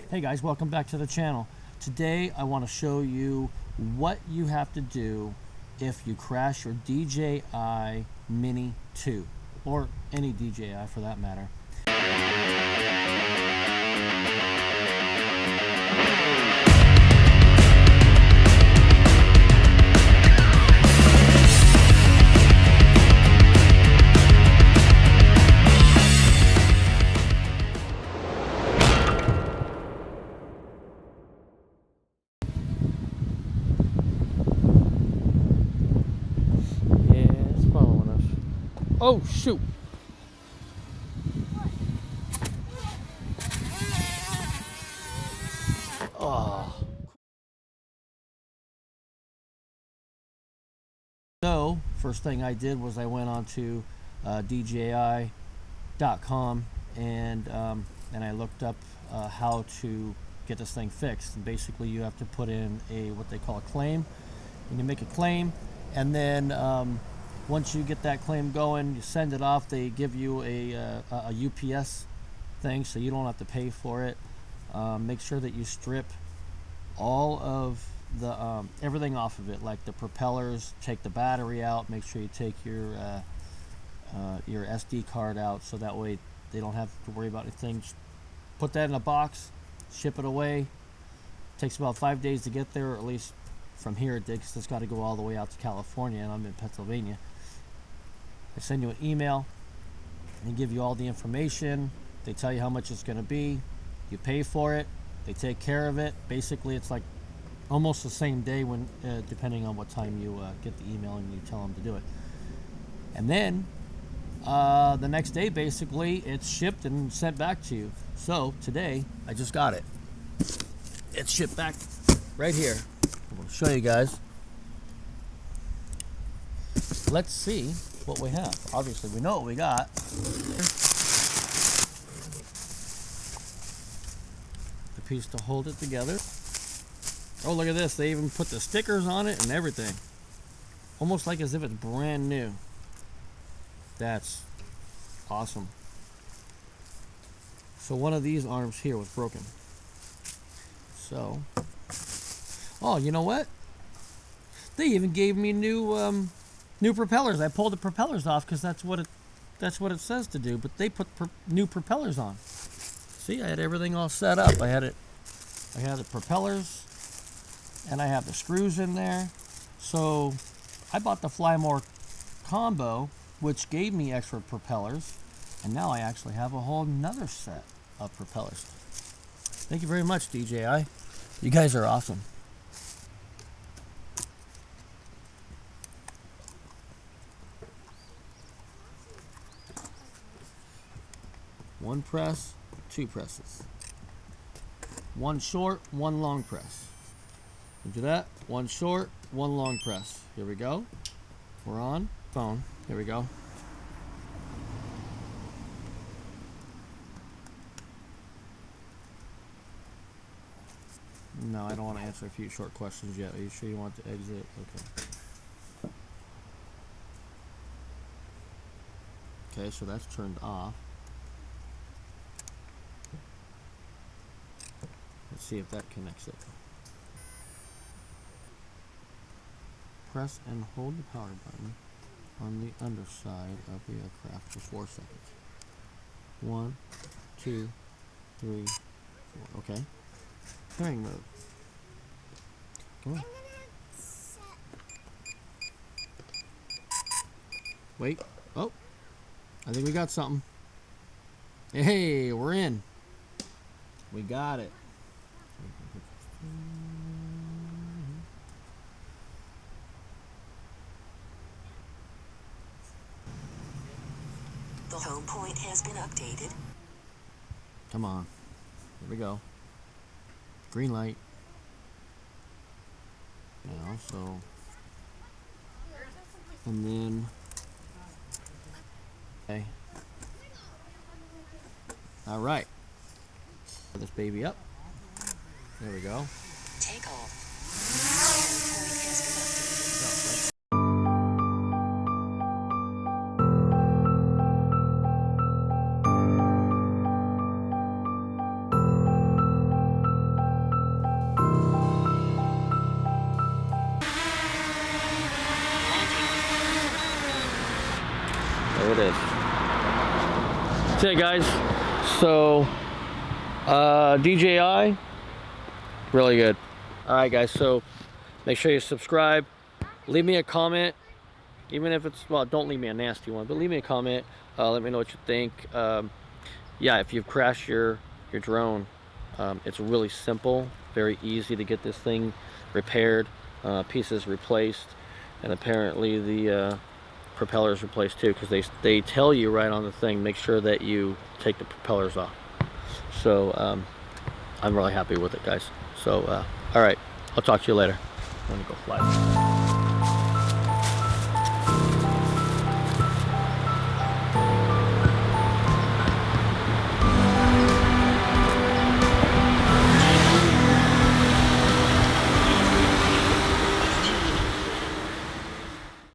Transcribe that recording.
Hey guys, welcome back to the channel. Today I want to show you what you have to do if you crash your DJI Mini 2 or any DJI for that matter. Oh shoot! Oh. So first thing I did was I went on to DJI.com and I looked up how to get this thing fixed. And basically, you have to put in what they call a claim, and you make a claim, and then once you get that claim going, you send it off. They give you a UPS thing, so you don't have to pay for it. Make sure that you strip all of the everything off of it, like the propellers. Take the battery out. Make sure you take your SD card out, so that way they don't have to worry about anything. Just put that in a box, ship it away. Takes about 5 days to get there, or at least from here it did, because it's got to go all the way out to California, and I'm in Pennsylvania. They send you an email, they give you all the information, they tell you how much it's going to be, you pay for it, they take care of it. Basically, it's like almost the same day, when depending on what time you get the email and you tell them to do it. And then the next day, basically, it's shipped and sent back to you. So today, I just got it. It's shipped back right here. I'm going to show you guys. Let's see what we have. Obviously, we know what we got. The piece to hold it together. Oh, look at this. They even put the stickers on it and everything. Almost like as if it's brand new. That's awesome. So one of these arms here was broken. So, oh, you know what? They even gave me new propellers. I pulled the propellers off because that's what it says to do. But they put new propellers on. See, I had everything all set up. I had the propellers, and I have the screws in there. So I bought the Fly More combo, which gave me extra propellers, and now I actually have a whole nother set of propellers. Thank you very much, DJI. You guys are awesome. One press, two presses. One short, one long press. Do that. One short, one long press. Here we go. We're on phone. Here we go. No, I don't want to answer a few short questions yet. Are you sure you want to exit? Okay. Okay, so that's turned off. Let's see if that connects it. Press and hold the power button on the underside of the aircraft for 4 seconds. 1, 2, 3, 4. Okay. Steering mode. Come on. Wait. Oh. I think we got something. Hey, we're in. We got it. The home point has been updated. Come on. Here we go. Green light. Now, so. And then. Okay. All right. Put this baby up. There we go. Take off. That's it, guys. So DJI, really good. All right, guys, so make sure you subscribe, leave me a comment, even if it's, well, don't leave me a nasty one, but leave me a comment. Let me know what you think. Yeah, if you've crashed your drone, it's really simple, very easy to get this thing repaired, pieces replaced, and apparently the propellers replaced too, because they tell you right on the thing, make sure that you take the propellers off. So I'm really happy with it, guys. So all right, I'll talk to you later. I'm gonna go fly.